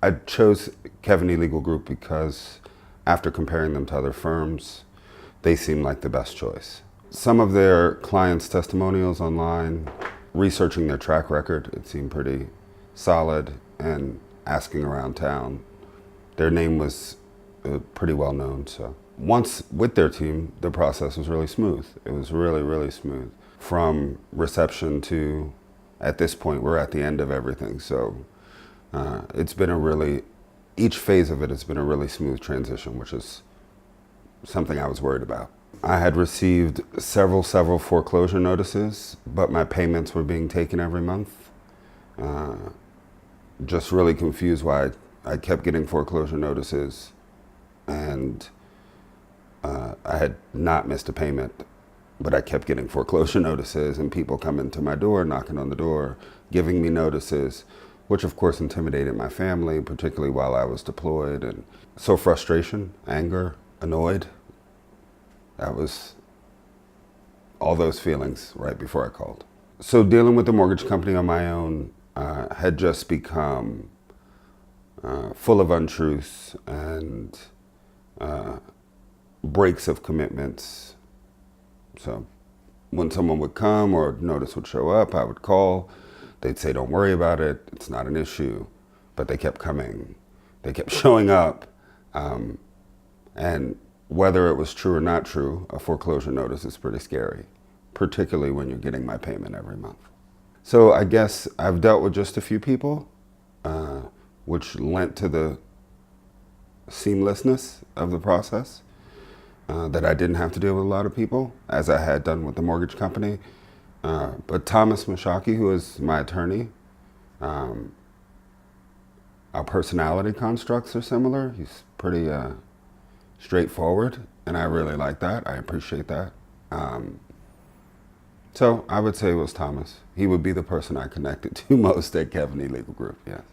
I chose Keaveney Legal Group because after comparing them to other firms, they seemed like the best choice. Some of their clients' testimonials online, researching their track record, it seemed pretty solid, and asking around town, their name was pretty well known. So once with their team, the process was really smooth. It was really, really smooth. From reception to, at this point, we're at the end of everything. So it's been a really, each phase of it has been a really smooth transition, which is something I was worried about. I had received several foreclosure notices, but my payments were being taken every month. Just really confused why I kept getting foreclosure notices, and I had not missed a payment, but I kept getting foreclosure notices, and people coming to my door, knocking on the door, giving me notices, which of course intimidated my family, particularly while I was deployed. And so frustration, anger, annoyed, that was all those feelings right before I called. So dealing with the mortgage company on my own had just become full of untruths and breaks of commitments. So when someone would come or notice would show up, I would call. They'd say, don't worry about it, it's not an issue. But they kept coming. They kept showing up. And whether it was true or not true, a foreclosure notice is pretty scary, particularly when you're getting my payment every month. So I guess I've dealt with just a few people, which lent to the seamlessness of the process, that I didn't have to deal with a lot of people, as I had done with the mortgage company. But Thomas Mashaki, who is my attorney, our personality constructs are similar. He's pretty straightforward, and I really like that. I appreciate that. So I would say it was Thomas. He would be the person I connected to most at Keaveney Legal Group, yes.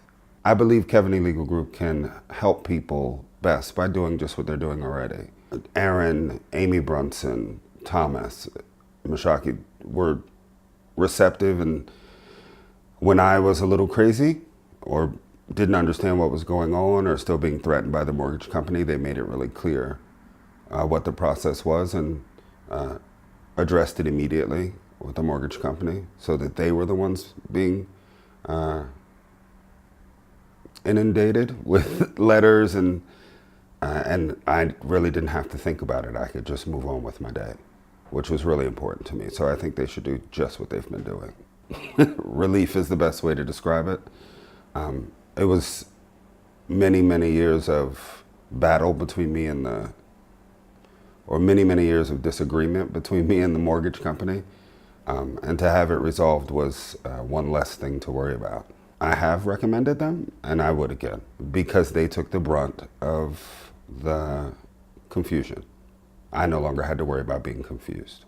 I believe Keaveney Legal Group can help people best by doing just what they're doing already. Aaron, Amy Brunson, Thomas, Mashaki were receptive, and when I was a little crazy or didn't understand what was going on or still being threatened by the mortgage company, they made it really clear what the process was and addressed it immediately with the mortgage company so that they were the ones being inundated with letters, and I really didn't have to think about it. I could just move on with my day, which was really important to me. So I think they should do just what they've been doing. Relief is the best way to describe it. It was many years of battle between me and many years of disagreement between me and the mortgage company. And to have it resolved was one less thing to worry about. I have recommended them, and I would again, because they took the brunt of the confusion. I no longer had to worry about being confused.